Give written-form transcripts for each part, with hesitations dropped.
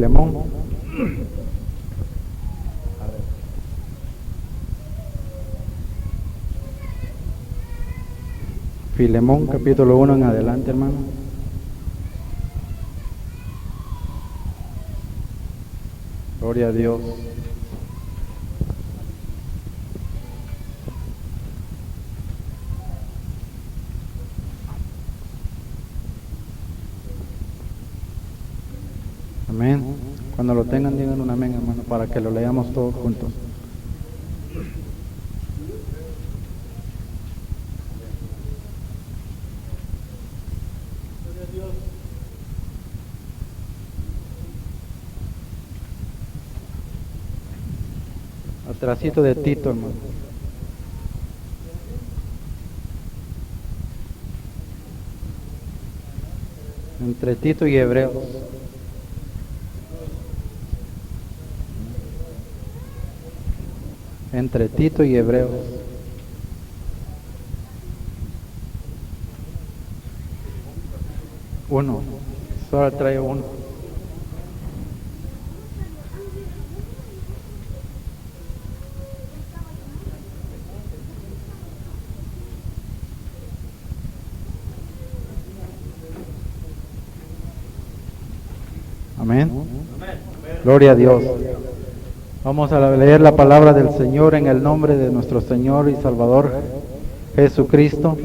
Filemón. Filemón, capítulo 1 en adelante, hermano. Gloria a Dios. Amén. Cuando lo tengan, digan un amén, hermano, para que lo leamos todos juntos. Atrasito de Tito, hermano. Entre Tito y Hebreos. Entre Tito y Hebreos. Uno. Solo trae uno. Amén. Gloria a Dios. Vamos a leer la palabra del Señor en el nombre de nuestro Señor y Salvador Jesucristo.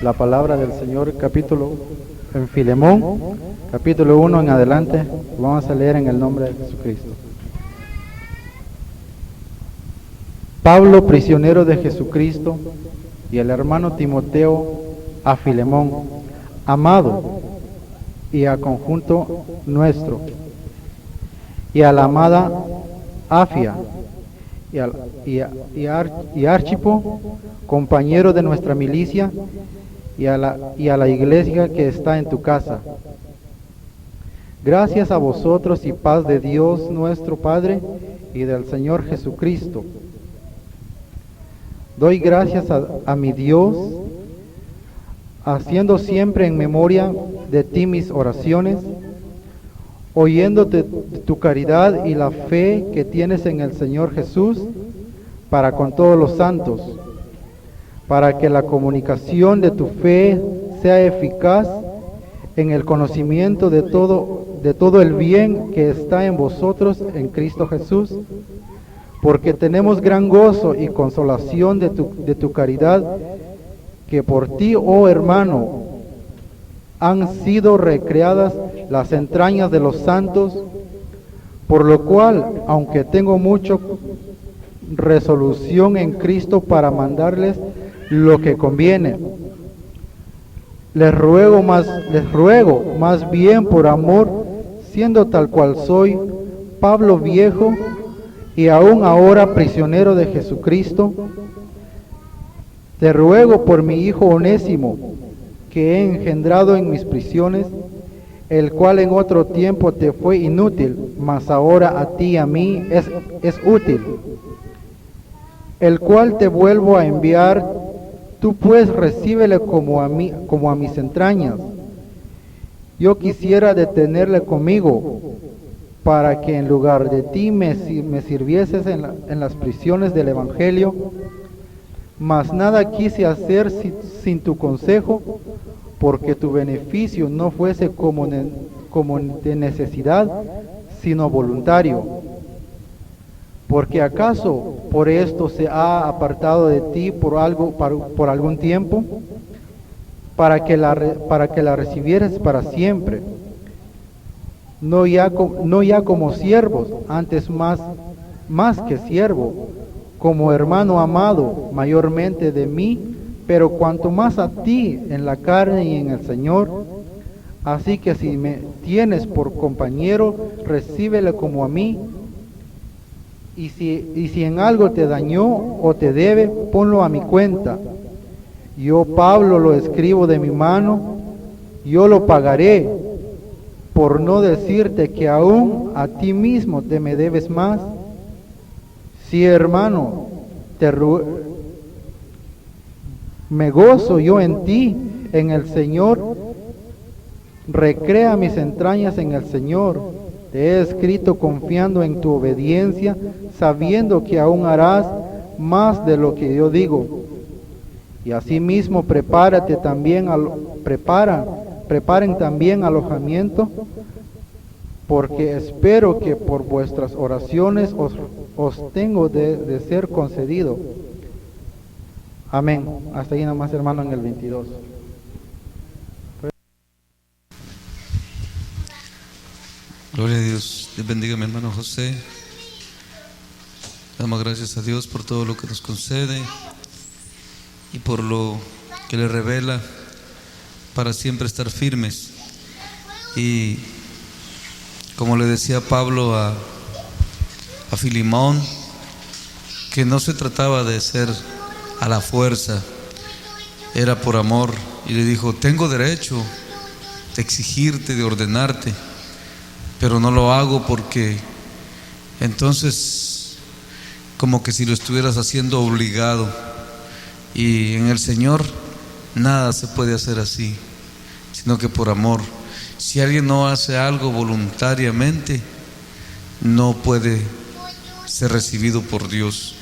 La palabra del Señor, capítulo en Filemón, capítulo 1 en adelante. Vamos a leer en el nombre de Jesucristo. Pablo, prisionero de Jesucristo, y el hermano Timoteo a Filemón, amado, y a conjunto nuestro, y a la amada Afia, y Archipo, compañero de nuestra milicia, y a la iglesia que está en tu casa. Gracias a vosotros y paz de Dios nuestro Padre y del Señor Jesucristo. Doy gracias a mi Dios, haciendo siempre en memoria de ti mis oraciones, oyéndote tu caridad y la fe que tienes en el Señor Jesús para con todos los santos, para que la comunicación de tu fe sea eficaz en el conocimiento de todo el bien que está en vosotros en Cristo Jesús, porque tenemos gran gozo y consolación de tu caridad, que por ti, oh hermano, han sido recreadas las entrañas de los santos, por lo cual, aunque tengo mucha resolución en Cristo para mandarles lo que conviene, les ruego más bien por amor, siendo tal cual soy, Pablo viejo, y aún ahora prisionero de Jesucristo, te ruego por mi hijo Onésimo, que he engendrado en mis prisiones, el cual en otro tiempo te fue inútil, mas ahora a ti y a mí es útil, el cual te vuelvo a enviar. Tú pues recíbele como a mis entrañas. Yo quisiera detenerle conmigo, para que en lugar de ti me sirvieses en las prisiones del Evangelio, mas nada quise hacer sin tu consejo, porque tu beneficio no fuese como de necesidad, sino voluntario. Porque acaso por esto se ha apartado de ti por algún tiempo, para que la recibieras para siempre, no ya como siervos, antes más que siervo, como hermano amado mayormente de mí, pero cuanto más a ti en la carne y en el Señor. Así que si me tienes por compañero, recíbele como a mí, y si en algo te dañó o te debe, ponlo a mi cuenta. Yo, Pablo, lo escribo de mi mano, yo lo pagaré, por no decirte que aún a ti mismo te me debes más. Sí, hermano, me gozo yo en ti, en el Señor. Recrea mis entrañas en el Señor. Te he escrito confiando en tu obediencia, sabiendo que aún harás más de lo que yo digo. Y asimismo preparen también alojamiento, porque espero que por vuestras oraciones os tengo de ser concedido. Amén. Hasta ahí nomás, hermano, en el 22. Gloria a Dios. Dios bendiga a mi hermano José. Damos gracias a Dios por todo lo que nos concede y por lo que le revela para siempre estar firmes. Y como le decía Pablo a Filimón, que no se trataba de ser a la fuerza, era por amor. Y le dijo: tengo derecho de exigirte, de ordenarte, pero no lo hago porque entonces como que si lo estuvieras haciendo obligado. Y en el Señor nada se puede hacer así, sino que por amor. Si alguien no hace algo voluntariamente, no puede ser recibido por Dios.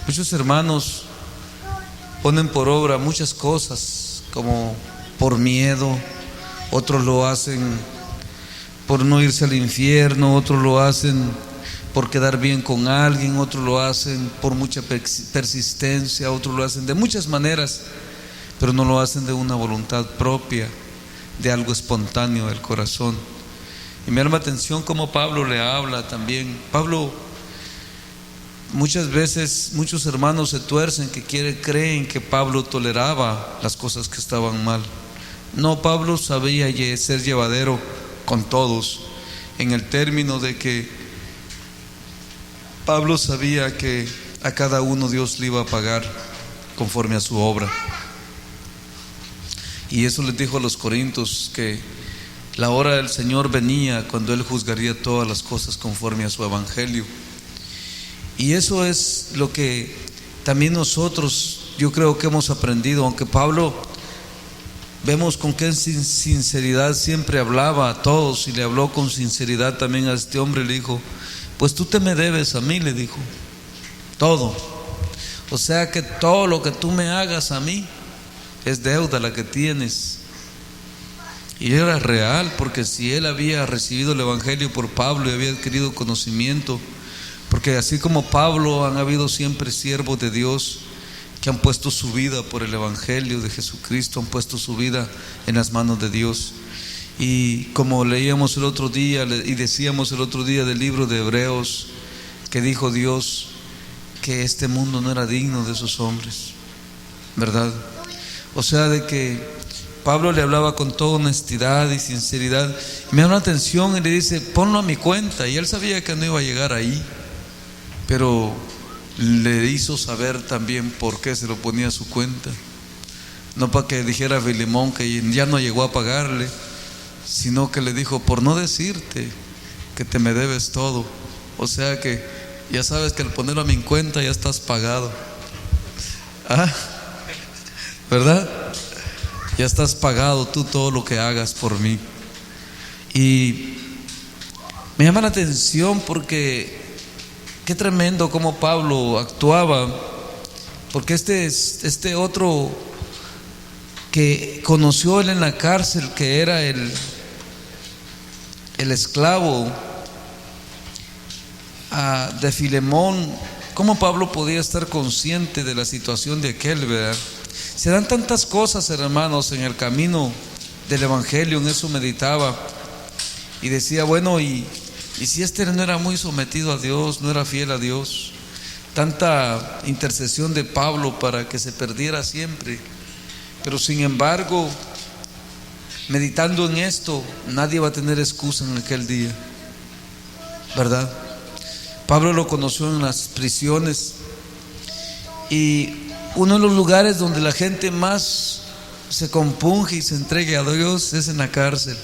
Muchos hermanos ponen por obra muchas cosas, como por miedo, otros lo hacen por no irse al infierno, otros lo hacen por quedar bien con alguien, otros lo hacen por mucha persistencia, otros lo hacen de muchas maneras, pero no lo hacen de una voluntad propia, de algo espontáneo del corazón. Y me llama la atención cómo Pablo le habla también. Pablo, muchas veces muchos hermanos se tuercen, creen que Pablo toleraba las cosas que estaban mal. No, Pablo sabía ser llevadero con todos, en el término de que Pablo sabía que a cada uno Dios le iba a pagar conforme a su obra. Y eso les dijo a los corintios, que la hora del Señor venía cuando Él juzgaría todas las cosas conforme a su evangelio. Y eso es lo que también nosotros, yo creo que hemos aprendido. Aunque Pablo, vemos con qué sinceridad siempre hablaba a todos, y le habló con sinceridad también a este hombre. Le dijo: pues tú te me debes a mí, le dijo, todo. O sea que todo lo que tú me hagas a mí es deuda la que tienes. Y era real, porque si él había recibido el evangelio por Pablo y había adquirido conocimiento, porque así como Pablo, han habido siempre siervos de Dios que han puesto su vida por el evangelio de Jesucristo, han puesto su vida en las manos de Dios. Y como leíamos el otro día y decíamos el otro día del libro de Hebreos, que dijo Dios que este mundo no era digno de esos hombres, ¿verdad? O sea, de que Pablo le hablaba con toda honestidad y sinceridad. Me llama la atención y le dice: ponlo a mi cuenta. Y él sabía que no iba a llegar ahí, pero le hizo saber también por qué se lo ponía a su cuenta. No para que dijera a Filemón que ya no llegó a pagarle, sino que le dijo: por no decirte que te me debes todo. O sea que ya sabes que al ponerlo a mi cuenta ya estás pagado. ¿Verdad? Ya estás pagado tú todo lo que hagas por mí. Y me llama la atención porque qué tremendo cómo Pablo actuaba, porque este otro que conoció él en la cárcel, que era el esclavo de Filemón, cómo Pablo podía estar consciente de la situación de aquel, ¿verdad? Se dan tantas cosas, hermanos, en el camino del evangelio. En eso meditaba y decía: bueno, y si este no era muy sometido a Dios, no era fiel a Dios, tanta intercesión de Pablo para que se perdiera siempre. Pero sin embargo, meditando en esto, nadie va a tener excusa en aquel día, ¿verdad? Pablo lo conoció en las prisiones, y uno de los lugares donde la gente más se compunge y se entregue a Dios es en la cárcel.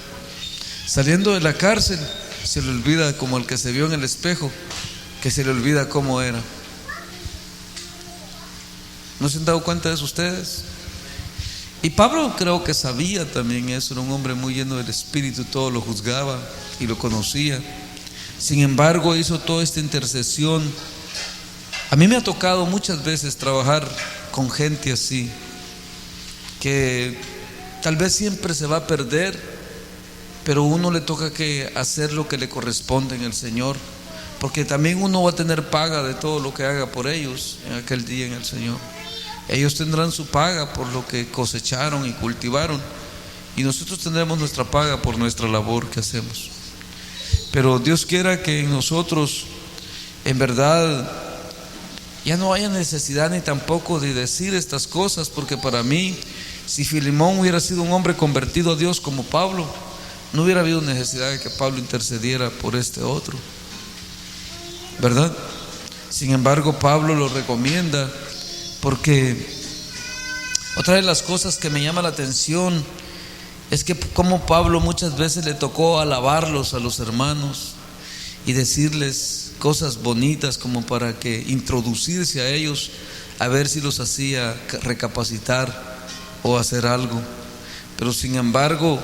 Saliendo de la cárcel, se le olvida, como el que se vio en el espejo, que se le olvida cómo era. ¿No se han dado cuenta de eso ustedes? Y Pablo creo que sabía también eso. Era un hombre muy lleno del Espíritu, todo lo juzgaba y lo conocía. Sin embargo, hizo toda esta intercesión. A mí me ha tocado muchas veces trabajar con gente así, que tal vez siempre se va a perder, pero uno le toca que hacer lo que le corresponde en el Señor, porque también uno va a tener paga de todo lo que haga por ellos en aquel día en el Señor. Ellos tendrán su paga por lo que cosecharon y cultivaron, y nosotros tendremos nuestra paga por nuestra labor que hacemos. Pero Dios quiera que en nosotros en verdad ya no haya necesidad ni tampoco de decir estas cosas, porque para mí, si Filemón hubiera sido un hombre convertido a Dios como Pablo, no hubiera habido necesidad de que Pablo intercediera por este otro, ¿verdad? Sin embargo, Pablo lo recomienda, porque otra de las cosas que me llama la atención es que como Pablo muchas veces le tocó alabarlos a los hermanos y decirles cosas bonitas como para que introducirse a ellos, a ver si los hacía recapacitar o hacer algo. Pero sin embargo,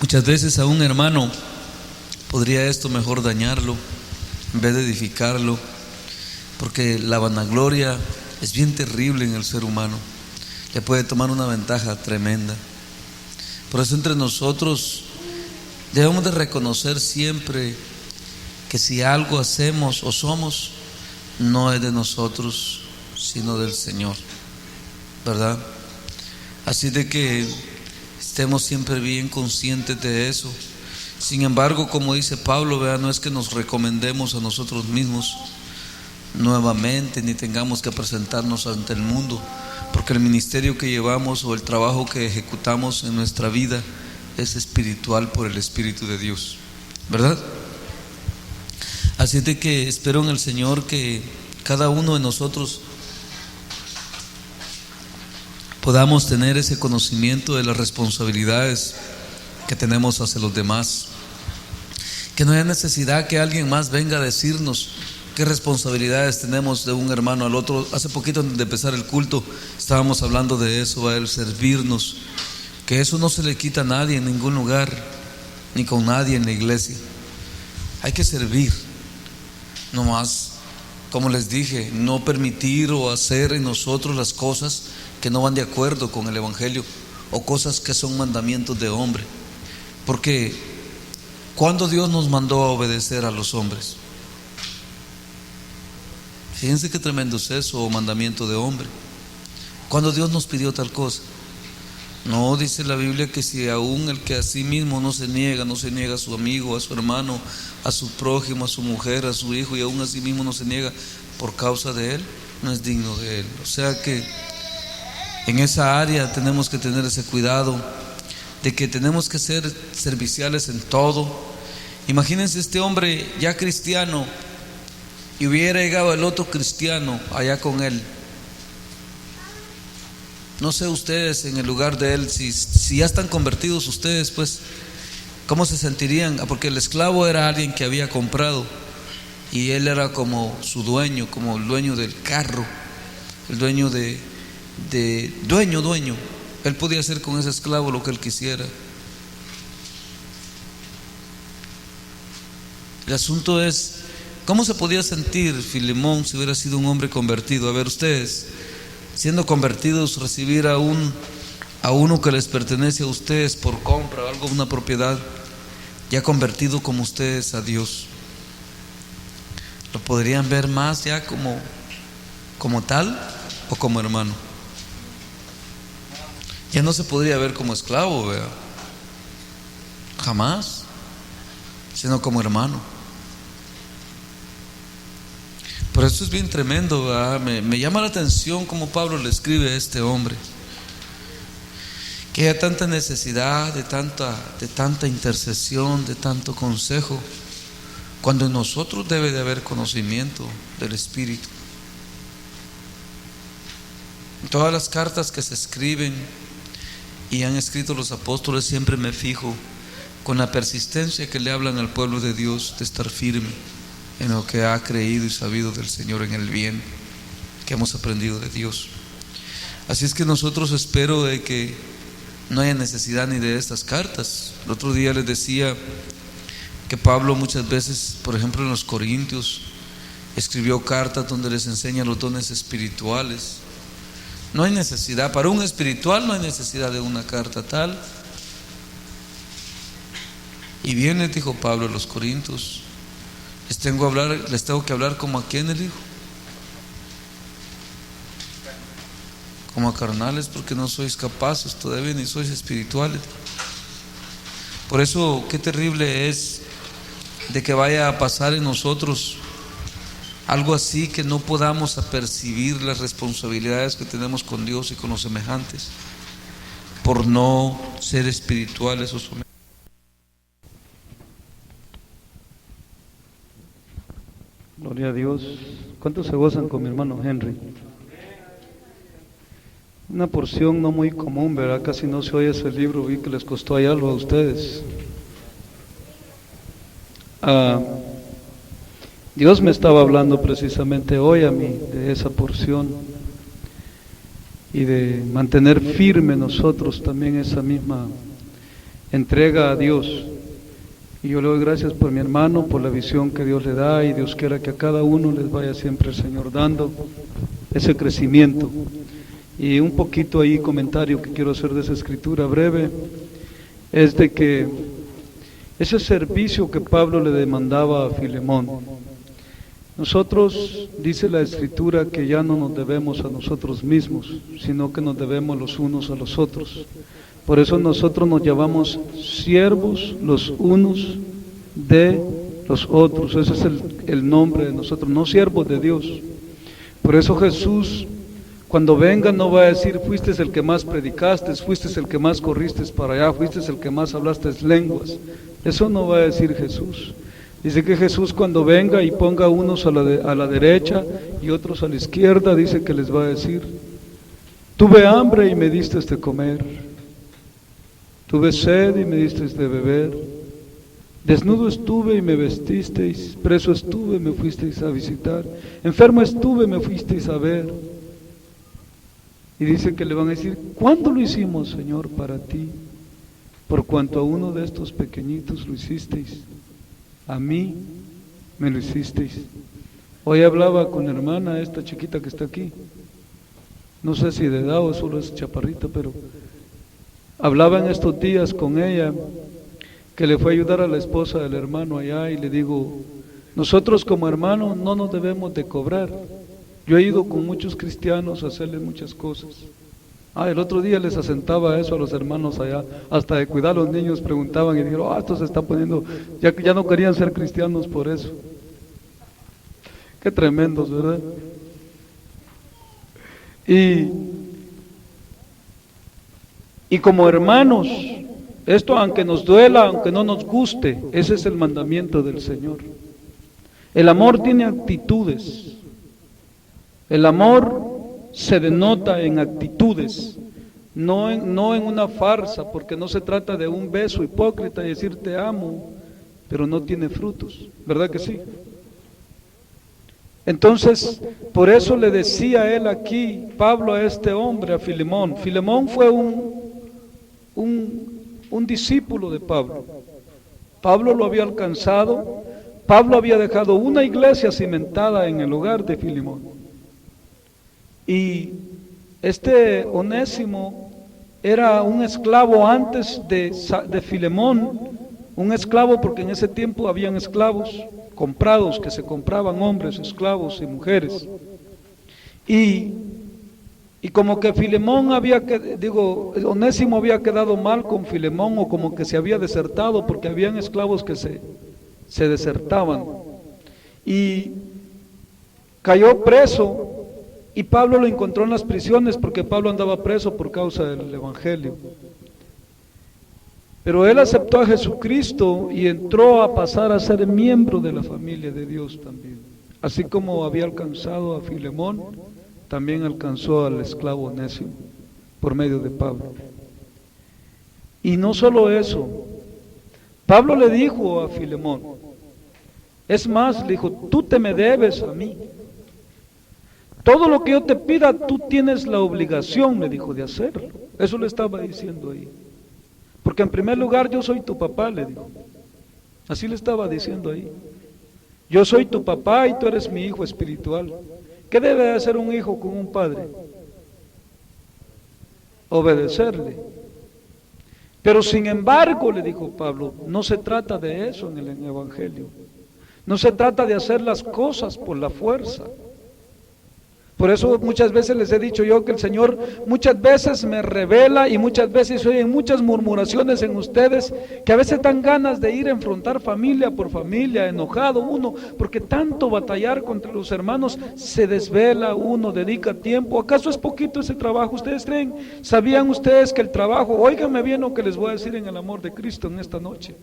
muchas veces a un hermano podría esto mejor dañarlo en vez de edificarlo, porque la vanagloria es bien terrible en el ser humano, le puede tomar una ventaja tremenda. Por eso entre nosotros debemos de reconocer siempre que si algo hacemos o somos, no es de nosotros, sino del Señor, ¿verdad? Así de que estemos siempre bien conscientes de eso. Sin embargo, como dice Pablo, ¿verdad?, no es que nos recomendemos a nosotros mismos nuevamente, ni tengamos que presentarnos ante el mundo, porque el ministerio que llevamos o el trabajo que ejecutamos en nuestra vida es espiritual por el Espíritu de Dios, ¿verdad? Así de que espero en el Señor que cada uno de nosotros podamos tener ese conocimiento de las responsabilidades que tenemos hacia los demás, que no haya necesidad que alguien más venga a decirnos qué responsabilidades tenemos de un hermano al otro. Hace poquito, antes de empezar el culto, estábamos hablando de eso, el servirnos, que eso no se le quita a nadie en ningún lugar, ni con nadie en la iglesia. Hay que servir, no más, como les dije, no permitir o hacer en nosotros las cosas que no van de acuerdo con el Evangelio o cosas que son mandamientos de hombre, porque ¿cuándo Dios nos mandó a obedecer a los hombres? Fíjense qué tremendo es eso, o mandamiento de hombre. ¿Cuándo Dios nos pidió tal cosa? No, dice la Biblia que si aún el que a sí mismo no se niega a su amigo, a su hermano, a su prójimo, a su mujer, a su hijo, y aún a sí mismo no se niega por causa de él, no es digno de él. O sea que en esa área tenemos que tener ese cuidado de que tenemos que ser serviciales en todo. Imagínense este hombre ya cristiano y hubiera llegado el otro cristiano allá con él. No sé ustedes en el lugar de él, si ya están convertidos ustedes, pues ¿cómo se sentirían? Porque el esclavo era alguien que había comprado y él era como su dueño, como el dueño del carro, el dueño dueño. Él podía hacer con ese esclavo lo que él quisiera. El asunto es, ¿cómo se podía sentir Filemón si hubiera sido un hombre convertido? A ver, ustedes, siendo convertidos, recibir a uno que les pertenece a ustedes por compra, algo, una propiedad, ya convertido como ustedes a Dios. ¿Lo podrían ver más ya como tal o como hermano? Ya no se podría ver como esclavo, ¿verdad? Jamás, sino como hermano. Pero esto es bien tremendo, ¿verdad? Me llama la atención como Pablo le escribe a este hombre, que haya tanta necesidad de tanta intercesión, de tanto consejo, cuando en nosotros debe de haber conocimiento del Espíritu. En todas las cartas que se escriben y han escrito los apóstoles, siempre me fijo con la persistencia que le hablan al pueblo de Dios de estar firme en lo que ha creído y sabido del Señor, en el bien que hemos aprendido de Dios. Así es que nosotros espero de que no haya necesidad ni de estas cartas. El otro día les decía que Pablo muchas veces, por ejemplo en los Corintios, escribió cartas donde les enseña los dones espirituales. No hay necesidad, para un espiritual no hay necesidad de una carta tal. Y bien les dijo Pablo a los Corintios, les tengo que hablar como a quién les dijo, como a carnales, porque no sois capaces todavía ni sois espirituales. Por eso qué terrible es de que vaya a pasar en nosotros algo así, que no podamos apercibir las responsabilidades que tenemos con Dios y con los semejantes por no ser espirituales o sometidos. Gloria a Dios. ¿Cuántos se gozan con mi hermano Henry? Una porción no muy común, ¿verdad? Casi no se oye ese libro. Vi que les costó ahí algo a ustedes. Dios me estaba hablando precisamente hoy a mí de esa porción y de mantener firme nosotros también esa misma entrega a Dios. Y yo le doy gracias por mi hermano, por la visión que Dios le da, y Dios quiera que a cada uno les vaya siempre el Señor dando ese crecimiento. Y un poquito ahí comentario que quiero hacer de esa escritura breve es de que ese servicio que Pablo le demandaba a Filemón, nosotros, dice la escritura, que ya no nos debemos a nosotros mismos, sino que nos debemos los unos a los otros. Por eso nosotros nos llamamos siervos los unos de los otros. Ese es el nombre de nosotros, no siervos de Dios. Por eso Jesús, cuando venga, no va a decir: fuiste el que más predicaste, fuiste el que más corriste para allá, fuiste el que más hablaste lenguas. Eso no va a decir Jesús. Dice que Jesús, cuando venga y ponga unos a la derecha y otros a la izquierda, dice que les va a decir: tuve hambre y me diste de comer, tuve sed y me diste de beber, desnudo estuve y me vestisteis, preso estuve y me fuisteis a visitar, enfermo estuve y me fuisteis a ver. Y dice que le van a decir: ¿cuándo lo hicimos, Señor, para ti? Por cuanto a uno de estos pequeñitos lo hicisteis, a mí me lo hicisteis. Hoy hablaba con la hermana, esta chiquita que está aquí, no sé si de edad o solo es chaparrita, pero hablaba en estos días con ella, que le fue a ayudar a la esposa del hermano allá, y le digo: nosotros como hermanos no nos debemos de cobrar. Yo he ido con muchos cristianos a hacerles muchas cosas. El otro día les asentaba eso a los hermanos allá, hasta de cuidar a los niños preguntaban y dijeron: estos se están poniendo, ya no querían ser cristianos por eso. Qué tremendos, ¿verdad? Y como hermanos, esto, aunque nos duela, aunque no nos guste, ese es el mandamiento del Señor. El amor tiene actitudes. El amor se denota en actitudes, no en una farsa, porque no se trata de un beso hipócrita y decir te amo, pero no tiene frutos, ¿verdad que sí? Entonces, por eso le decía él aquí, Pablo, a este hombre, a Filemón. Filemón fue un discípulo de Pablo. Pablo lo había alcanzado. Pablo había dejado una iglesia cimentada en el hogar de Filemón. Y este Onésimo era un esclavo antes de Filemón, un esclavo porque en ese tiempo habían esclavos comprados, que se compraban hombres, esclavos y mujeres. Y como que Onésimo había quedado mal con Filemón, o como que se había desertado, porque habían esclavos que se desertaban. Y cayó preso. Y Pablo lo encontró en las prisiones, porque Pablo andaba preso por causa del Evangelio. Pero él aceptó a Jesucristo y entró a pasar a ser miembro de la familia de Dios también. Así como había alcanzado a Filemón, también alcanzó al esclavo Onésimo por medio de Pablo. Y no solo eso, Pablo le dijo a Filemón, es más, le dijo: tú te me debes a mí. Todo lo que yo te pida, tú tienes la obligación, me dijo, de hacerlo. Eso le estaba diciendo ahí. Porque en primer lugar yo soy tu papá, le dijo. Así le estaba diciendo ahí. Yo soy tu papá y tú eres mi hijo espiritual. ¿Qué debe hacer un hijo con un padre? Obedecerle. Pero sin embargo, le dijo Pablo, no se trata de eso en el Evangelio. No se trata de hacer las cosas por la fuerza. Por eso muchas veces les he dicho yo que el Señor muchas veces me revela y muchas veces oyen muchas murmuraciones en ustedes que a veces dan ganas de ir a enfrentar familia por familia, enojado uno, porque tanto batallar contra los hermanos, se desvela uno, dedica tiempo. ¿Acaso es poquito ese trabajo? ¿Ustedes creen? ¿Sabían ustedes que el trabajo, óiganme bien lo que les voy a decir en el amor de Cristo en esta noche?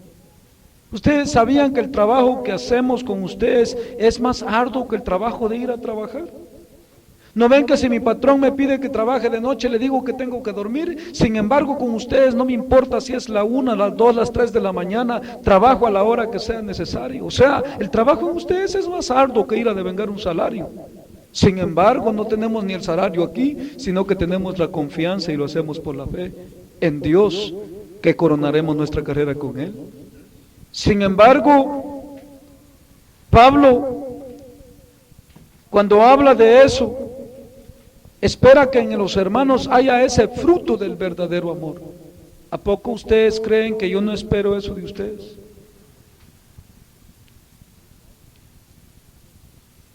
¿Ustedes sabían que el trabajo que hacemos con ustedes es más arduo que el trabajo de ir a trabajar? ¿No ven que si mi patrón me pide que trabaje de noche, le digo que tengo que dormir? Sin embargo, con ustedes no me importa si es la 1, las 2, las 3 de la mañana, trabajo a la hora que sea necesario. O sea, el trabajo en ustedes es más arduo que ir a devengar un salario. Sin embargo, no tenemos ni el salario aquí, sino que tenemos la confianza y lo hacemos por la fe en Dios, que coronaremos nuestra carrera con Él. Sin embargo, Pablo, cuando habla de eso, espera que en los hermanos haya ese fruto del verdadero amor. ¿A poco ustedes creen que yo no espero eso de ustedes?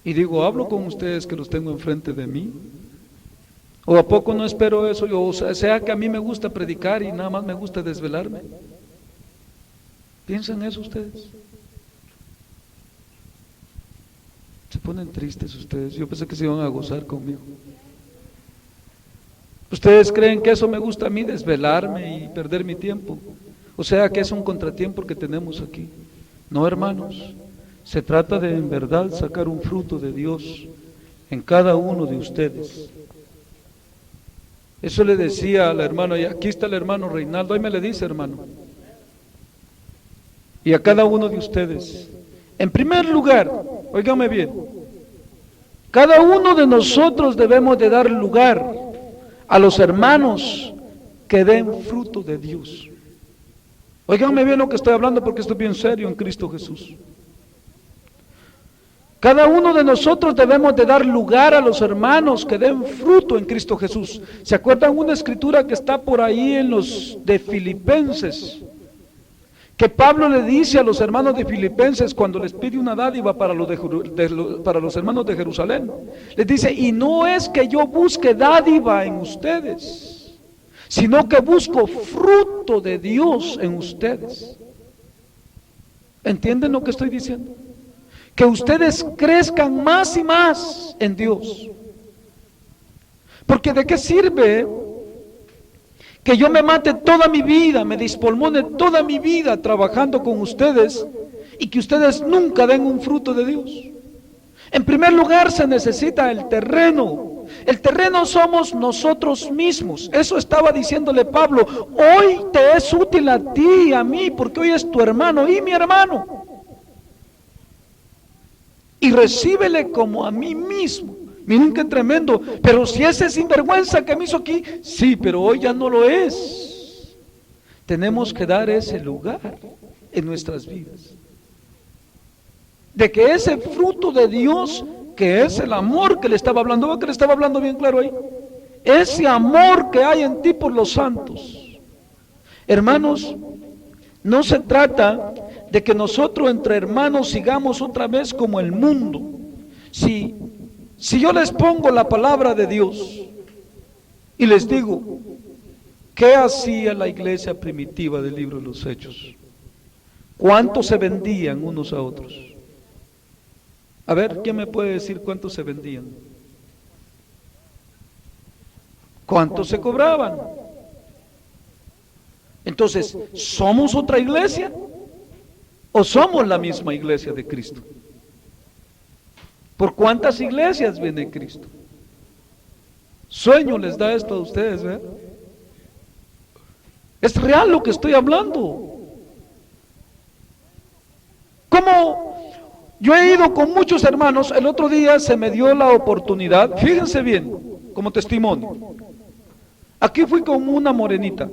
Y digo, hablo con ustedes que los tengo enfrente de mí. ¿O a poco no espero eso? O sea que a mí me gusta predicar y nada más me gusta desvelarme. ¿Piensan eso ustedes? Se ponen tristes ustedes. Yo pensé que se iban a gozar conmigo. ¿Ustedes creen que eso me gusta a mí, desvelarme y perder mi tiempo? O sea que es un contratiempo que tenemos aquí. No, hermanos, se trata de en verdad sacar un fruto de Dios en cada uno de ustedes. Eso le decía al hermano, y aquí está el hermano Reinaldo, ahí me le dice, hermano. Y a cada uno de ustedes. En primer lugar, óigame bien, cada uno de nosotros debemos de dar lugar a los hermanos que den fruto de Dios. Óiganme bien lo que estoy hablando porque estoy bien serio en Cristo Jesús. Cada uno de nosotros debemos de dar lugar a los hermanos que den fruto en Cristo Jesús. ¿Se acuerdan una escritura que está por ahí en los de Filipenses? Que Pablo le dice a los hermanos de Filipenses cuando les pide una dádiva para los hermanos de Jerusalén. Les dice, y no es que yo busque dádiva en ustedes, sino que busco fruto de Dios en ustedes. ¿Entienden lo que estoy diciendo? Que ustedes crezcan más y más en Dios. Porque ¿de qué sirve que yo me mate toda mi vida, me despulmone toda mi vida trabajando con ustedes y que ustedes nunca den un fruto de Dios? En primer lugar se necesita el terreno. El terreno somos nosotros mismos. Eso estaba diciéndole Pablo. Hoy te es útil a ti y a mí, porque hoy es tu hermano y mi hermano. Y recíbele como a mí mismo. Miren qué tremendo. Pero si ese sinvergüenza que me hizo aquí, sí, pero hoy ya no lo es. Tenemos que dar ese lugar en nuestras vidas. De que ese fruto de Dios, que es el amor que le estaba hablando, ¿ve que le estaba hablando bien claro ahí? Ese amor que hay en ti por los santos. Hermanos, no se trata de que nosotros entre hermanos sigamos otra vez como el mundo. Si yo les pongo la palabra de Dios y les digo, ¿qué hacía la iglesia primitiva del libro de los Hechos? ¿Cuánto se vendían unos a otros? A ver, ¿quién me puede decir cuánto se vendían? ¿Cuánto se cobraban? Entonces, ¿somos otra iglesia? ¿O somos la misma iglesia de Cristo? ¿Por cuántas iglesias viene Cristo? Sueño les da esto a ustedes, ¿eh? Es real lo que estoy hablando. Yo he ido con muchos hermanos, el otro día se me dio la oportunidad, fíjense bien, como testimonio. Aquí fui con una morenita.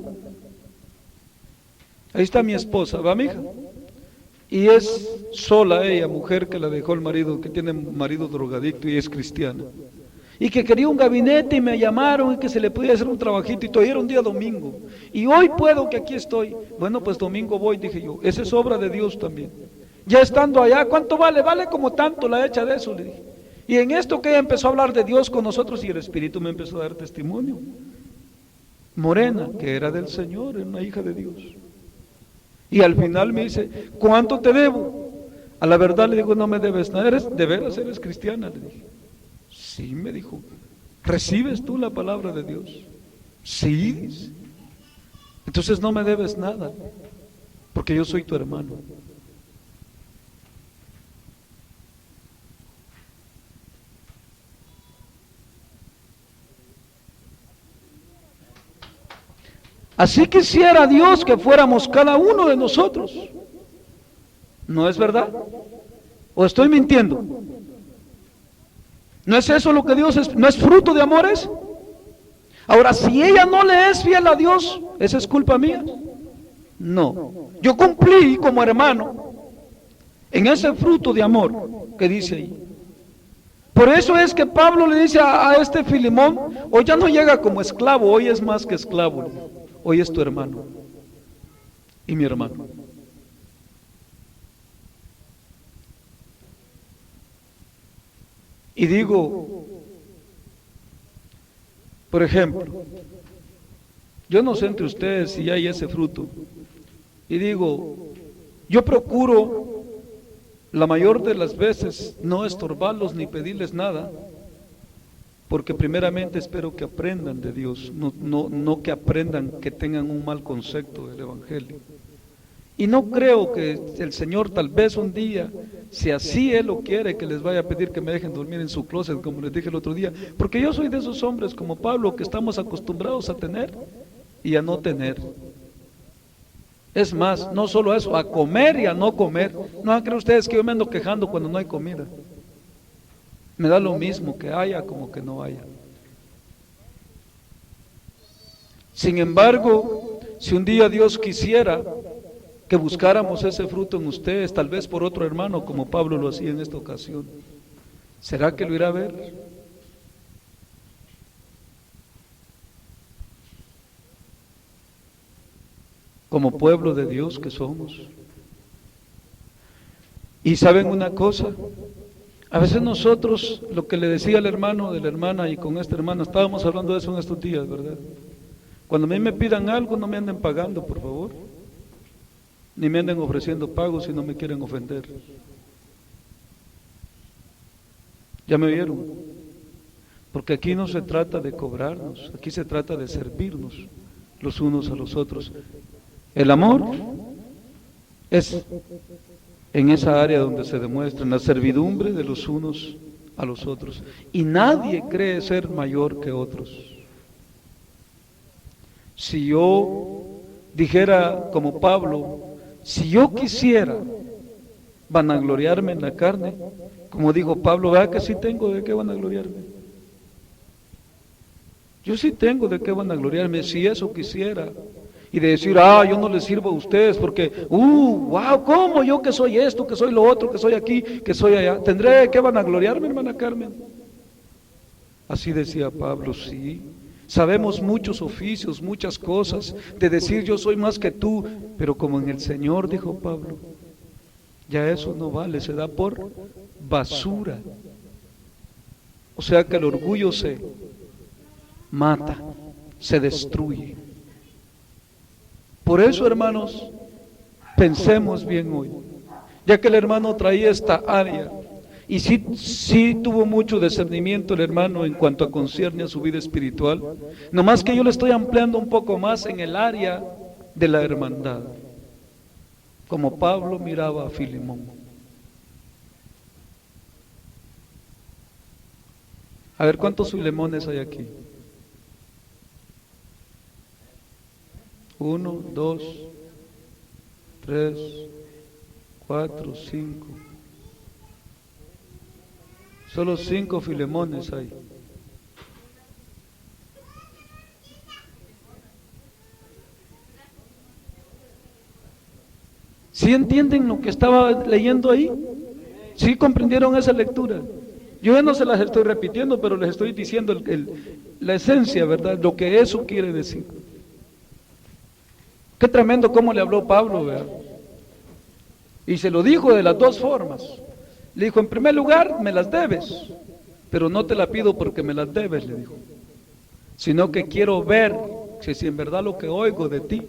Ahí está mi esposa, ¿va, mi hija? Y es sola ella, mujer que la dejó el marido, que tiene un marido drogadicto y es cristiana. Y que quería un gabinete y me llamaron y que se le podía hacer un trabajito y todo, y era un día domingo. Y hoy puedo que aquí estoy. Bueno, pues domingo voy, dije yo. Esa es obra de Dios también. Ya estando allá, ¿cuánto vale? Vale como tanto la hecha de eso, le dije. Y en esto que ella empezó a hablar de Dios con nosotros y el Espíritu me empezó a dar testimonio. Morena, que era del Señor, era una hija de Dios. Y al final me dice, ¿cuánto te debo? A la verdad le digo, no me debes nada, de veras eres cristiana, le dije. Sí, me dijo, ¿recibes tú la palabra de Dios? Sí, dice. Entonces no me debes nada, porque yo soy tu hermano. Así quisiera Dios que fuéramos cada uno de nosotros. ¿No es verdad? ¿O estoy mintiendo? ¿No es eso lo que Dios es? ¿No es fruto de amores? Ahora, si ella no le es fiel a Dios, ¿esa es culpa mía? No. Yo cumplí como hermano en ese fruto de amor que dice ahí. Por eso es que Pablo le dice a este Filemón, hoy ya no llega como esclavo, hoy es más que esclavo. Hoy es tu hermano y mi hermano. Y digo, por ejemplo, yo no sé entre ustedes si hay ese fruto. Y digo, yo procuro la mayor de las veces no estorbarlos ni pedirles nada, porque primeramente espero que aprendan de Dios, no que aprendan, que tengan un mal concepto del Evangelio. Y no creo que el Señor tal vez un día, si así Él lo quiere, que les vaya a pedir que me dejen dormir en su closet, como les dije el otro día, porque yo soy de esos hombres como Pablo, que estamos acostumbrados a tener y a no tener. Es más, no solo eso, a comer y a no comer. No creen ustedes que yo me ando quejando cuando no hay comida. Me da lo mismo que haya como que no haya. Sin embargo, si un día Dios quisiera que buscáramos ese fruto en ustedes, tal vez por otro hermano, como Pablo lo hacía en esta ocasión, ¿será que lo irá a ver? Como pueblo de Dios que somos. Y ¿saben una cosa? A veces nosotros, lo que le decía al hermano de la hermana y con esta hermana, estábamos hablando de eso en estos días, ¿verdad? Cuando a mí me pidan algo, no me anden pagando, por favor. Ni me anden ofreciendo pagos si no me quieren ofender. ¿Ya me vieron? Porque aquí no se trata de cobrarnos, aquí se trata de servirnos los unos a los otros. El amor es en esa área donde se demuestra la servidumbre de los unos a los otros. Y nadie cree ser mayor que otros. Si yo dijera como Pablo, si yo quisiera vanagloriarme en la carne, como dijo Pablo, vea que sí tengo de qué vanagloriarme. Yo sí tengo de qué vanagloriarme, si eso quisiera. Y de decir, yo no les sirvo a ustedes porque, wow, ¿cómo? Yo que soy esto, que soy lo otro, que soy aquí, que soy allá. ¿Tendré que vanagloriarme, hermana Carmen? Así decía Pablo, sí. Sabemos muchos oficios, muchas cosas, de decir yo soy más que tú, pero como en el Señor, dijo Pablo, ya eso no vale, se da por basura. O sea que el orgullo se mata, se destruye. Por eso, hermanos, pensemos bien hoy, ya que el hermano traía esta área, y sí tuvo mucho discernimiento el hermano en cuanto a concierne a su vida espiritual, nomás que yo le estoy ampliando un poco más en el área de la hermandad, como Pablo miraba a Filemón. A ver, ¿cuántos Filemones hay aquí? 1, 2, 3, 4, 5, Solo 5 Filemones hay. ¿Sí entienden lo que estaba leyendo ahí? ¿Sí comprendieron esa lectura? Yo ya no se las estoy repitiendo, pero les estoy diciendo la esencia, ¿verdad? Lo que eso quiere decir. Qué tremendo cómo le habló Pablo, ¿verdad? Y se lo dijo de las dos formas. Le dijo, en primer lugar, me las debes, pero no te la pido porque me las debes, le dijo, sino que quiero ver si en verdad lo que oigo de ti,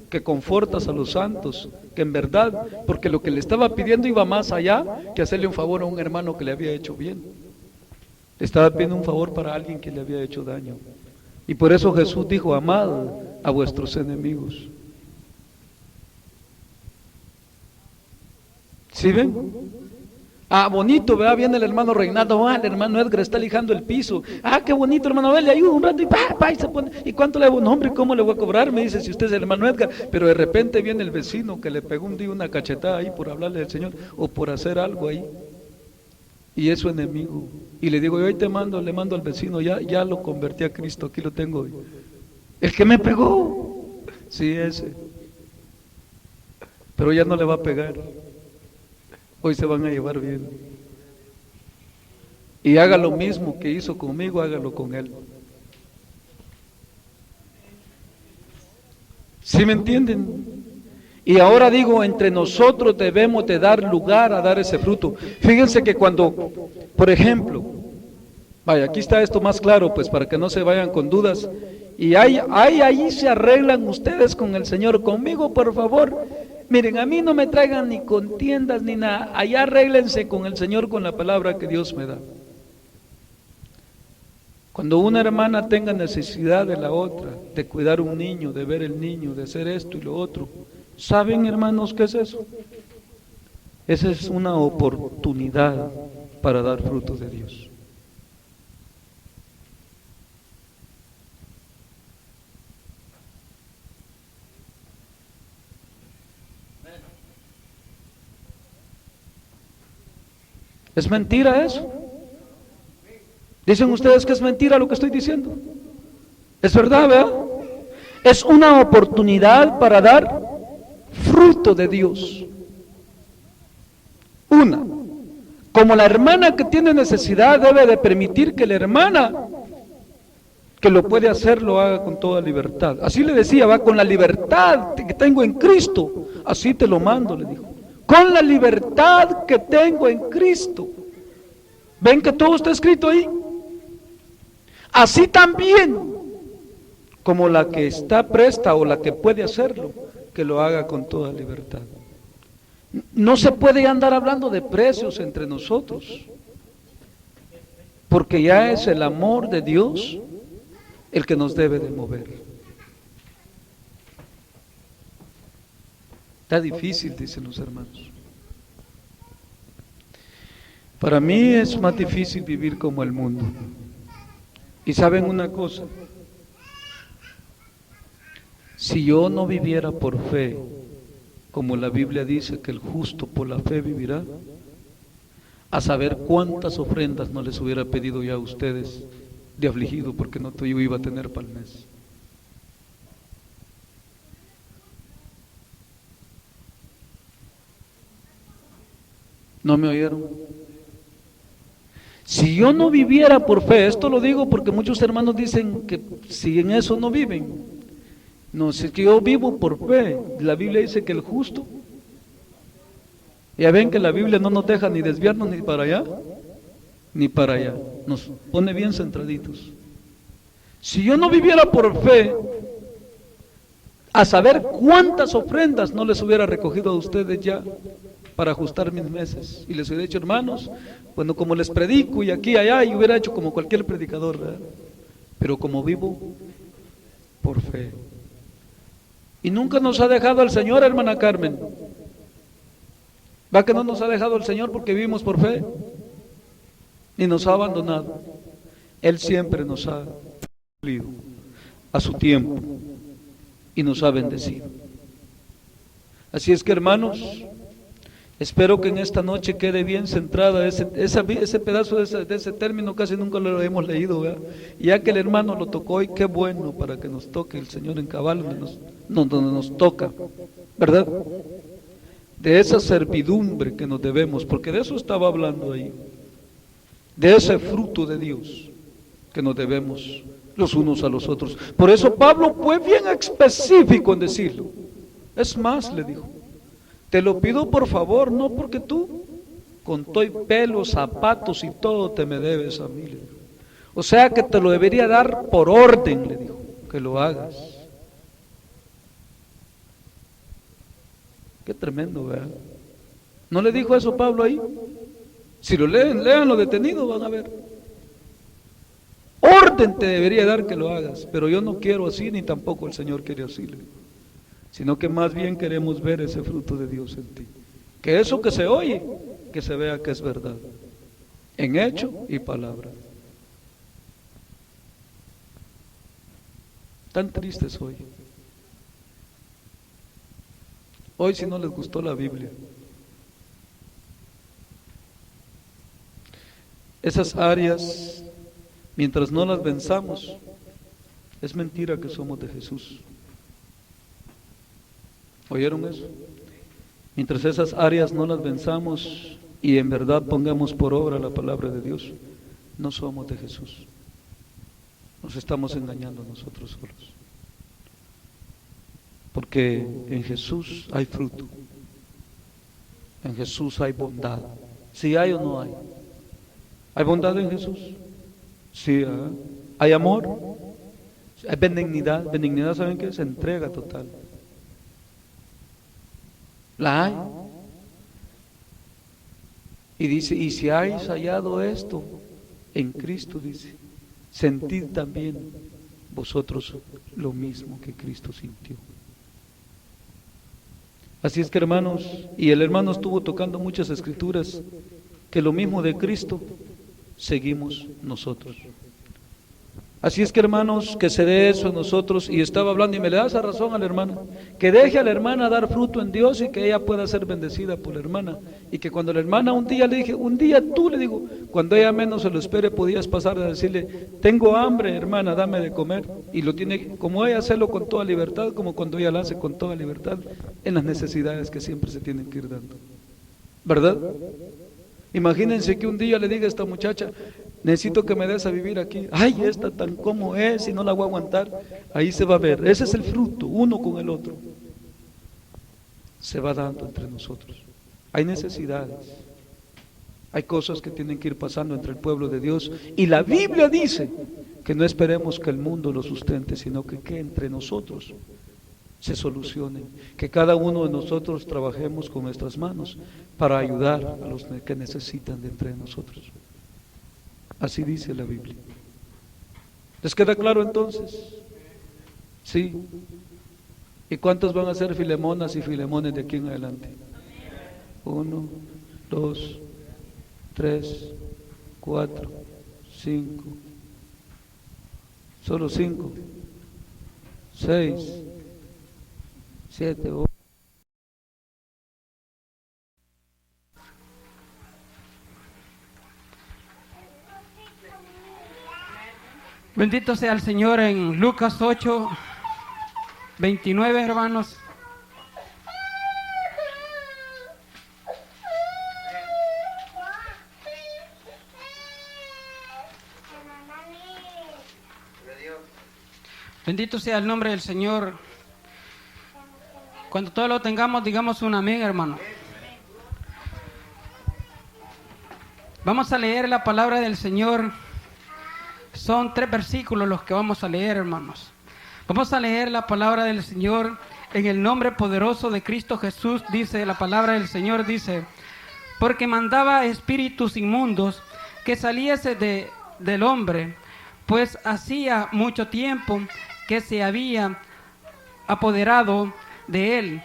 que confortas a los santos, que en verdad, porque lo que le estaba pidiendo iba más allá que hacerle un favor a un hermano que le había hecho bien. Le estaba pidiendo un favor para alguien que le había hecho daño. Y por eso Jesús dijo, amad a vuestros enemigos. ¿Sí ven? Ah, bonito, ¿verdad? Viene el hermano Reinaldo, el hermano Edgar está lijando el piso. Ah, qué bonito, hermano, le ayudo un rato y se pone. ¿Y cuánto le hago? No, hombre, ¿cómo le voy a cobrar? Me dice, si usted es el hermano Edgar. Pero de repente viene el vecino que le pegó un día una cachetada ahí por hablarle del Señor o por hacer algo ahí. Y es su enemigo. Y le digo, yo hoy le mando al vecino, ya lo convertí a Cristo, aquí lo tengo hoy. El que me pegó. Sí, ese. Pero ya no le va a pegar. Hoy se van a llevar bien. Y haga lo mismo que hizo conmigo, hágalo con él. ¿Sí me entienden? Y ahora digo, entre nosotros debemos de dar lugar a dar ese fruto. Fíjense que cuando, por ejemplo, vaya, aquí está esto más claro, pues para que no se vayan con dudas. Y ahí se arreglan ustedes con el Señor. Conmigo, por favor. Miren, a mí no me traigan ni contiendas ni nada, allá arréglense con el Señor con la palabra que Dios me da. Cuando una hermana tenga necesidad de la otra, de cuidar un niño, de ver el niño, de hacer esto y lo otro, ¿saben, hermanos, qué es eso? Esa es una oportunidad para dar frutos de Dios. ¿Es mentira eso? ¿Dicen ustedes que es mentira lo que estoy diciendo? Es verdad, ¿verdad? Es una oportunidad para dar fruto de Dios. Una, como la hermana que tiene necesidad debe de permitir que la hermana que lo puede hacer lo haga con toda libertad. Así le decía, va, con la libertad que tengo en Cristo, así te lo mando, le dijo. Con la libertad que tengo en Cristo. ¿Ven que todo está escrito ahí? Así también, como la que está presta o la que puede hacerlo, que lo haga con toda libertad. No se puede andar hablando de precios entre nosotros, porque ya es el amor de Dios el que nos debe de mover. Está difícil, dicen los hermanos. Para mí es más difícil vivir como el mundo. Y saben una cosa, si yo no viviera por fe, como la Biblia dice que el justo por la fe vivirá, a saber cuántas ofrendas no les hubiera pedido ya a ustedes de afligido porque no yo iba a tener para el mes. ¿No me oyeron? Si yo no viviera por fe, esto lo digo porque muchos hermanos dicen que si en eso no viven. No, si es que yo vivo por fe, la Biblia dice que el justo, ya ven que la Biblia no nos deja ni desviarnos ni para allá, ni para allá, nos pone bien centraditos. Si yo no viviera por fe, a saber cuántas ofrendas no les hubiera recogido a ustedes ya para ajustar mis meses, y les hubiera dicho, hermanos, bueno, como les predico y aquí y allá, y hubiera hecho como cualquier predicador, ¿verdad? Pero como vivo por fe. Y nunca nos ha dejado el Señor, hermana Carmen. ¿Va que no nos ha dejado el Señor porque vivimos por fe? Ni nos ha abandonado. Él siempre nos ha cumplido a su tiempo y nos ha bendecido. Así es que, hermanos, Espero que en esta noche quede bien centrada ese pedazo de ese término, casi nunca lo hemos leído, ¿verdad? Y ya que el hermano lo tocó hoy, qué bueno para que nos toque el Señor en cabal donde nos toca, ¿verdad? De esa servidumbre que nos debemos, porque de eso estaba hablando ahí, de ese fruto de Dios que nos debemos los unos a los otros. Por eso Pablo fue bien específico en decirlo. Es más, le dijo, te lo pido por favor, no porque tú con todo y pelo, zapatos y todo te me debes a mí, le dijo. O sea que te lo debería dar por orden, le dijo, que lo hagas. Qué tremendo, ¿verdad? ¿No le dijo eso Pablo ahí? Si lo leen, léanlo detenido, van a ver. Orden te debería dar que lo hagas, pero yo no quiero así, ni tampoco el Señor quiere así, le dijo. Sino que más bien queremos ver ese fruto de Dios en ti. Que eso que se oye, que se vea que es verdad, en hecho y palabra. Tan tristes hoy. Hoy si no les gustó la Biblia. Esas áreas, mientras no las venzamos, es mentira que somos de Jesús. ¿Oyeron eso? Mientras esas áreas no las venzamos y en verdad pongamos por obra la palabra de Dios, no somos de Jesús. Nos estamos engañando nosotros solos. Porque en Jesús hay fruto. En Jesús hay bondad. Si hay o no hay. ¿Hay bondad en Jesús? Sí. ¿Hay amor? ¿Hay benignidad? Benignidad, ¿saben qué? Es entrega total. La hay. Y dice, y si habéis hallado esto en Cristo, dice, sentid también vosotros lo mismo que Cristo sintió. Así es que hermanos, y el hermano estuvo tocando muchas escrituras, que lo mismo de Cristo seguimos nosotros. Así es que hermanos, que se dé eso en nosotros, y estaba hablando y me le da esa razón a la hermana, que deje a la hermana dar fruto en Dios y que ella pueda ser bendecida por la hermana, y que cuando la hermana un día le dije, un día tú le digo, cuando ella menos se lo espere podías pasar a decirle, tengo hambre hermana, dame de comer, y lo tiene, como ella hacerlo con toda libertad, como cuando ella lo hace con toda libertad, en las necesidades que siempre se tienen que ir dando, ¿verdad? Imagínense que un día le diga a esta muchacha, necesito que me des a vivir aquí. Ay, esta tan como es y no la voy a aguantar. Ahí se va a ver, ese es el fruto, uno con el otro. Se va dando entre nosotros. Hay necesidades, hay cosas que tienen que ir pasando entre el pueblo de Dios. Y la Biblia dice que no esperemos que el mundo lo sustente, sino que entre nosotros se solucionen, que cada uno de nosotros trabajemos con nuestras manos para ayudar a los que necesitan de entre nosotros. Así dice la Biblia. ¿Les queda claro entonces? Sí. ¿Y cuántos van a ser Filemonas y Filemones de aquí en adelante? 1, 2, 3, 4, 5. Solo 5, 6, 7, 8. Bendito sea el Señor. En Lucas 8, 29, hermanos. Bendito sea el nombre del Señor. Cuando todos lo tengamos, digamos un amén, hermano. Vamos a leer la palabra del Señor. Son 3 versículos los que vamos a leer, hermanos. Vamos a leer la palabra del Señor en el nombre poderoso de Cristo Jesús. Dice la palabra del Señor, dice, porque mandaba espíritus inmundos que saliese del hombre, pues hacía mucho tiempo que se había apoderado de él,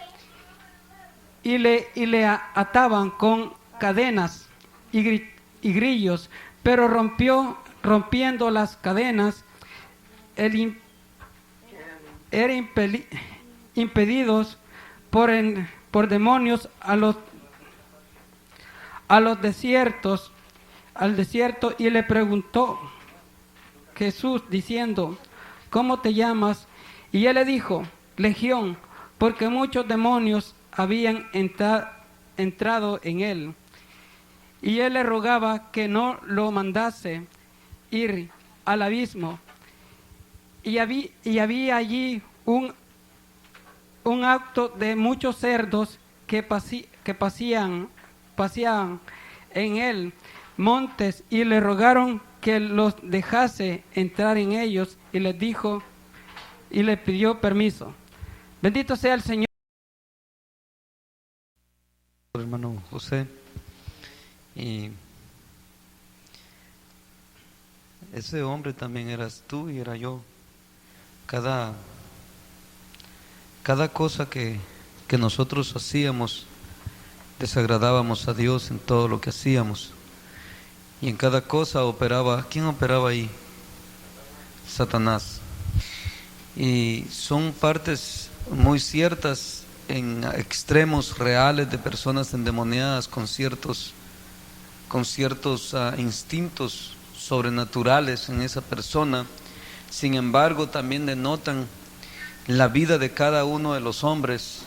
y le ataban con cadenas y grillos, pero rompiendo las cadenas, era impedidos por demonios a los al desierto, y le preguntó Jesús diciendo: ¿cómo te llamas? Y él le dijo: Legión, porque muchos demonios habían entrado en él. Y él le rogaba que no lo mandase ir al abismo. Y había allí un acto de muchos cerdos que paseaban en él montes, y le rogaron que los dejase entrar en ellos, y les dijo, y le pidió permiso. Bendito sea el Señor. Hermano José, y ese hombre también eras tú y era yo. Cada cosa que nosotros hacíamos, desagradábamos a Dios en todo lo que hacíamos. Y en cada cosa ¿quién operaba ahí? Satanás. Y son partes muy ciertas en extremos reales de personas endemoniadas con ciertos instintos sobrenaturales en esa persona. Sin embargo, también denotan la vida de cada uno de los hombres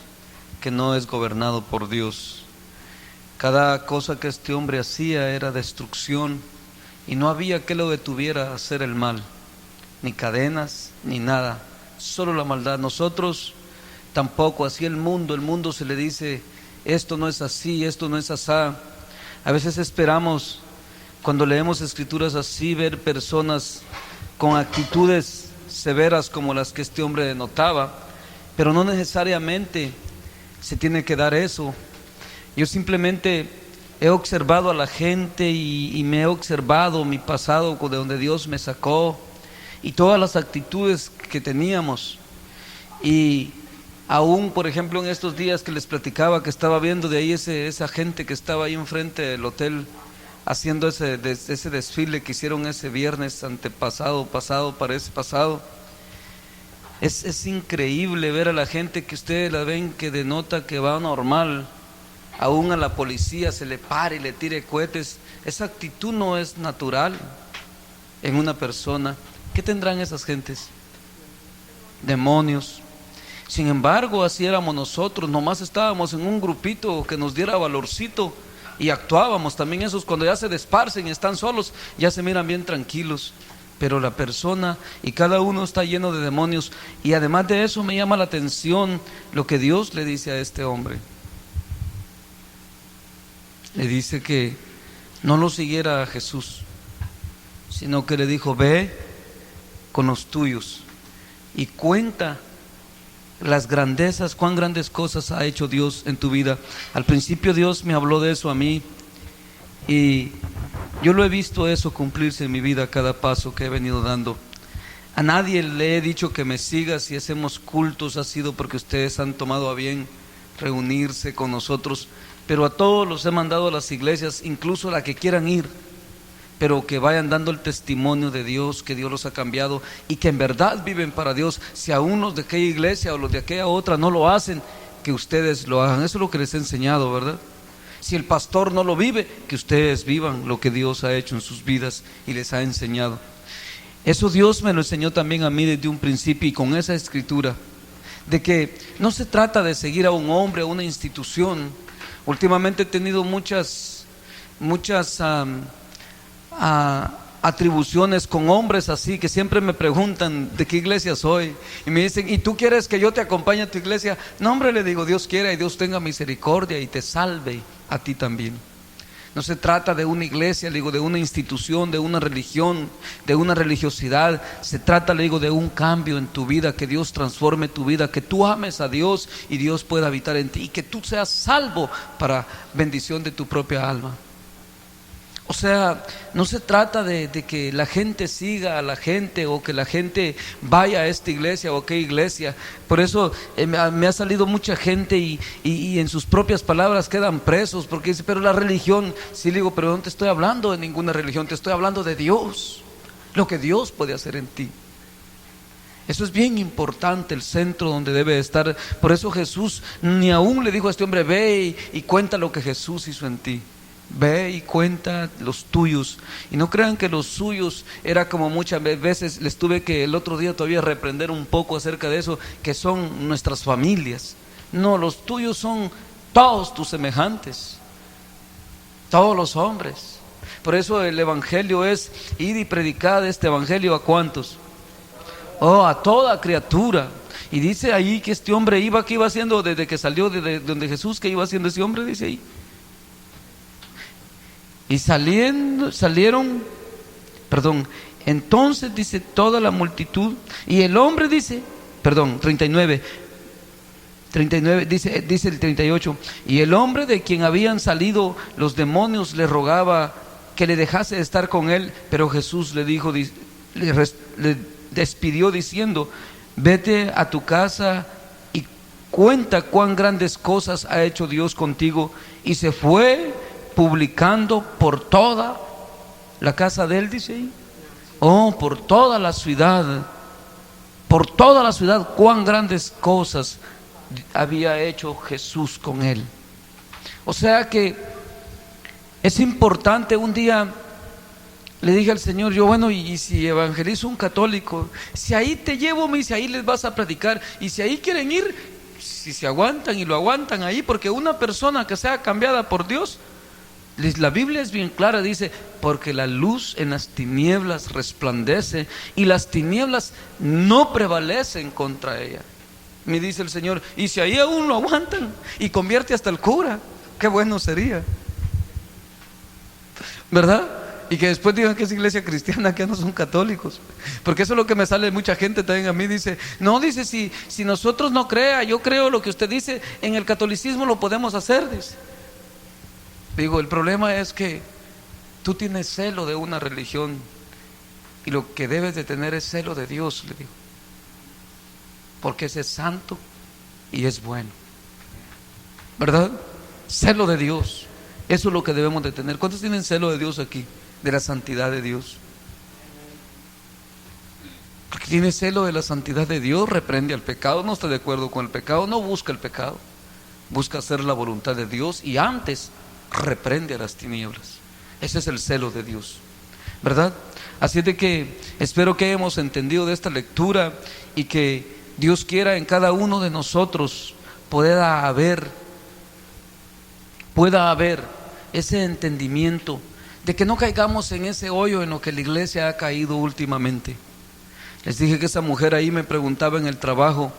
que no es gobernado por Dios. Cada cosa que este hombre hacía era destrucción, y no había que lo detuviera a hacer el mal, ni cadenas, ni nada, solo la maldad. Nosotros tampoco, así el mundo se le dice: esto no es así, esto no es asá. A veces esperamos, cuando leemos escrituras así, ver personas con actitudes severas como las que este hombre denotaba, pero no necesariamente se tiene que dar eso. Yo simplemente he observado a la gente y me he observado mi pasado, de donde Dios me sacó, y todas las actitudes que teníamos. Y aún, por ejemplo, en estos días que les platicaba, que estaba viendo de ahí esa gente que estaba ahí enfrente del hotel haciendo ese desfile que hicieron ese viernes antepasado, pasado. Es increíble ver a la gente que ustedes la ven que denota que va normal. Aún a la policía se le para y le tire cohetes. Esa actitud no es natural en una persona. ¿Qué tendrán esas gentes? Demonios. Sin embargo, así éramos nosotros. Nomás estábamos en un grupito que nos diera valorcito y actuábamos. También esos, cuando ya se desparcen y están solos, ya se miran bien tranquilos. Pero la persona y cada uno está lleno de demonios. Y además de eso, me llama la atención lo que Dios le dice a este hombre. Le dice que no lo siguiera a Jesús, sino que le dijo: ve con los tuyos y cuenta las grandezas, cuán grandes cosas ha hecho Dios en tu vida. Al principio Dios me habló de eso a mí, y yo lo he visto eso cumplirse en mi vida cada paso que he venido dando. A nadie le he dicho que me siga. Si hacemos cultos ha sido porque ustedes han tomado a bien reunirse con nosotros, pero a todos los he mandado a las iglesias, incluso a la que quieran ir, pero que vayan dando el testimonio de Dios, que Dios los ha cambiado y que en verdad viven para Dios. Si aún los de aquella iglesia o los de aquella otra no lo hacen, que ustedes lo hagan. Eso es lo que les he enseñado, ¿verdad? Si el pastor no lo vive, que ustedes vivan lo que Dios ha hecho en sus vidas y les ha enseñado. Eso Dios me lo enseñó también a mí desde un principio, y con esa escritura, de que no se trata de seguir a un hombre, a una institución. Últimamente he tenido muchas atribuciones con hombres así, que siempre me preguntan de qué iglesia soy, y me dicen: ¿y tú quieres que yo te acompañe a tu iglesia? No, hombre, le digo: Dios quiera y Dios tenga misericordia y te salve a ti también. No se trata de una iglesia, le digo, de una institución, de una religión, de una religiosidad. Se trata, le digo, de un cambio en tu vida, que Dios transforme tu vida, que tú ames a Dios y Dios pueda habitar en ti, y que tú seas salvo para bendición de tu propia alma. O sea, no se trata de que la gente siga a la gente, o que la gente vaya a esta iglesia o a aquella iglesia. Por eso me ha salido mucha gente y en sus propias palabras quedan presos, porque dice: pero la religión. Sí, le digo: pero no te estoy hablando de ninguna religión, te estoy hablando de Dios, lo que Dios puede hacer en ti. Eso es bien importante, el centro donde debe estar. Por eso Jesús ni aún le dijo a este hombre: ve y cuenta lo que Jesús hizo en ti. Ve y cuenta los tuyos. Y no crean que los suyos era como muchas veces les tuve que el otro día todavía reprender un poco acerca de eso, que son nuestras familias. No, los tuyos son todos tus semejantes, todos los hombres. Por eso el evangelio es ir y predicar este evangelio ¿a cuántos? Oh, a toda criatura. Y dice ahí que este hombre ¿qué iba haciendo desde que salió de donde Jesús? ¿Qué iba haciendo ese hombre? Dice ahí. Y entonces dice toda la multitud, y el hombre dice, 39, dice el 38, y el hombre de quien habían salido los demonios le rogaba que le dejase de estar con él, pero Jesús le dijo, le despidió diciendo, vete a tu casa y cuenta cuán grandes cosas ha hecho Dios contigo. Y se fue publicando por toda la casa de él, dice ahí, por toda la ciudad, cuán grandes cosas había hecho Jesús con él. O sea que es importante. Un día le dije al Señor, y si evangelizo un católico, si ahí te llevo, me dice, ahí les vas a predicar, y si ahí quieren ir, si se aguantan y lo aguantan ahí, porque una persona que sea cambiada por Dios, la Biblia es bien clara, dice, porque la luz en las tinieblas resplandece y las tinieblas no prevalecen contra ella. Me dice el Señor, y si ahí aún lo aguantan y convierte hasta el cura, qué bueno sería, ¿verdad? Y que después digan que es iglesia cristiana, que no son católicos. Porque eso es lo que me sale de mucha gente también a mí. Dice, si nosotros no crea, yo creo lo que usted dice, en el catolicismo lo podemos hacer, dice. Digo, el problema es que tú tienes celo de una religión y lo que debes de tener es celo de Dios, le digo. Porque ese es santo y es bueno, ¿verdad? Celo de Dios, eso es lo que debemos de tener. ¿Cuántos tienen celo de Dios aquí? De la santidad de Dios. Porque tiene celo de la santidad de Dios, reprende al pecado, no está de acuerdo con el pecado, no busca el pecado, busca hacer la voluntad de Dios y antes reprende a las tinieblas. Ese es el celo de Dios, ¿verdad? Así es de que espero que hayamos entendido de esta lectura y que Dios quiera en cada uno de nosotros pueda haber ese entendimiento de que no caigamos en ese hoyo en lo que la iglesia ha caído últimamente. Les dije que esa mujer ahí me preguntaba en el trabajo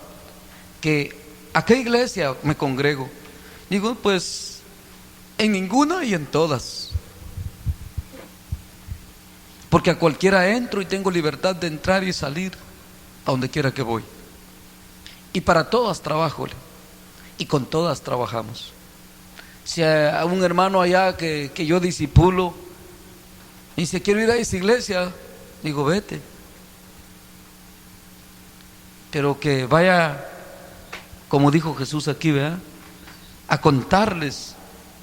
que ¿a qué iglesia me congrego? Digo, pues en ninguna y en todas, porque a cualquiera entro y tengo libertad de entrar y salir a donde quiera que voy, y para todas trabajo y con todas trabajamos. Si a un hermano allá que yo discipulo y dice quiero ir a esa iglesia, digo vete, pero que vaya, como dijo Jesús aquí, ¿verdad?, a contarles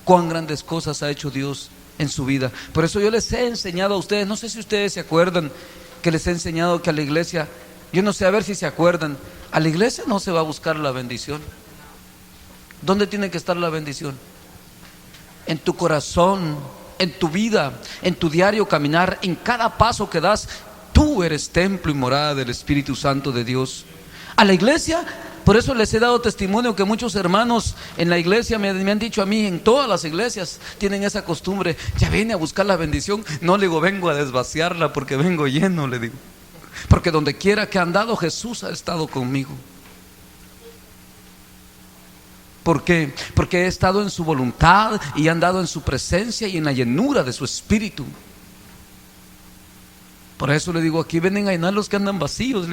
cuán grandes cosas ha hecho Dios en su vida. Por eso yo les he enseñado a ustedes, no sé si ustedes se acuerdan que les he enseñado que a la iglesia, yo no sé, a ver si se acuerdan, a la iglesia no se va a buscar la bendición. ¿Dónde tiene que estar la bendición? En tu corazón, en tu vida, en tu diario caminar, en cada paso que das. Tú eres templo y morada del Espíritu Santo de Dios. A la iglesia, por eso les he dado testimonio que muchos hermanos en la iglesia me han dicho a mí, en todas las iglesias tienen esa costumbre, ya viene a buscar la bendición. No, le digo, vengo a desvaciarla porque vengo lleno, le digo, porque donde quiera que he andado Jesús ha estado conmigo. ¿Por qué? Porque he estado en su voluntad y he andado en su presencia y en la llenura de su espíritu. Por eso le digo, aquí vienen a llenar los que andan vacíos.